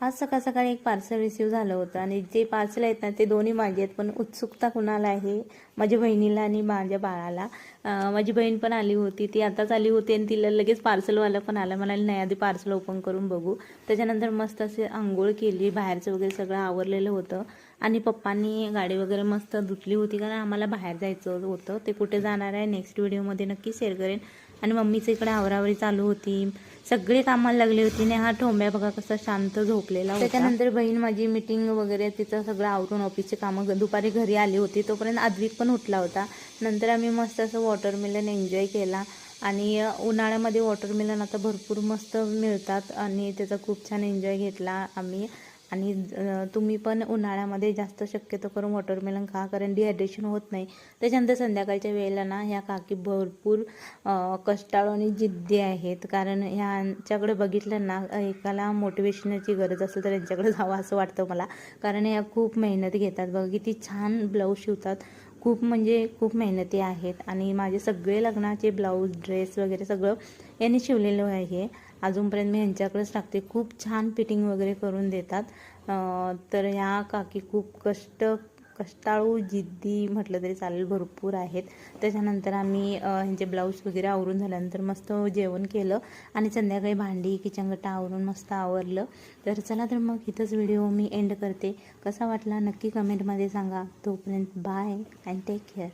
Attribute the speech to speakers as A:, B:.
A: आज सकाळ सकाळी एक पार्सल रिसीव झालं होतं आणि जे पार्सल आहेत ना ते दोन्ही माझे आहेत, पण उत्सुकता कुणाला आहे, माझ्या बहिणीला आणि माझ्या बाळाला. माझी बहीण पण आली होती, ती आताच आली होती आणि तिला लगेच पार्सलवाला पण आला. म्हणाले नाही आधी पार्सल ओपन करून बघू. त्याच्यानंतर मस्त असे आंघोळ केली, बाहेरचं वगैरे सगळं आवरलेलं होतं आणि पप्पांनी गाडी वगैरे मस्त धुतली होती, कारण आम्हाला बाहेर जायचं होतं. ते कुठे जाणार आहे नेक्स्ट व्हिडिओमध्ये नक्की शेअर करेन. आणि मम्मीचं इकडे आवरावरी चालू होती, सगळे कामाला लागली होती आणि हा ठोंब्या बघा कसा शांत झोपलेला होता. त्याच्यानंतर बहीण माझी मीटिंग वगैरे तिचं सगळं आवरून ऑफिसचे कामं दुपारी घरी आली होती, तोपर्यंत आद्विक पण उठला होता. नंतर आम्ही मस्त असं वॉटरमेलन एन्जॉय केला. आणि उन्हाळ्यामध्ये वॉटरमेलन आता भरपूर मस्त मिळतात आणि त्याचा खूप छान एन्जॉय घेतला आम्ही. आणि तुम्ही पण उन्हाळ्यामध्ये जास्त शक्यतो करून वॉटरमेलन खा, कारण डिहायड्रेशन होत नाही. त्याच्यानंतर संध्याकाळच्या वेळेला ना ह्या काकी भरपूर कष्टाळू आणि जिद्दी आहेत, कारण ह्यांच्याकडे बघितलं ना एकाला मोटिवेशनची गरज असेल तर यांच्याकडे जावं असं वाटतं मला, कारण ह्या खूप मेहनत घेतात. बघा किती छान ब्लाऊज शिवतात, खूप म्हणजे खूप मेहनती आहेत. आणि माझे सगळे लग्नाचे ब्लाऊज ड्रेस वगैरे सगळं यांनी शिवलेलं आहे. अजूनपर्यंत मी यांच्याकडेच टाकते, खूप छान फिटिंग वगैरे करून देतात. तर ह्या काकी खूप कष्टाळू जिद्दी म्हटलं तरी चालेल, भरपूर आहेत. त्याच्यानंतर आम्ही ह्यांचे ब्लाऊज वगैरे आवरून झाल्यानंतर मस्त जेवण केलं आणि संध्याकाळी भांडी किचनगट्टा आवरून मस्त आवरलं. तर चला तर मग इथंच व्हिडिओ मी एंड करते. कसा वाटला नक्की कमेंटमध्ये सांगा. तोपर्यंत बाय अँड टेक केअर.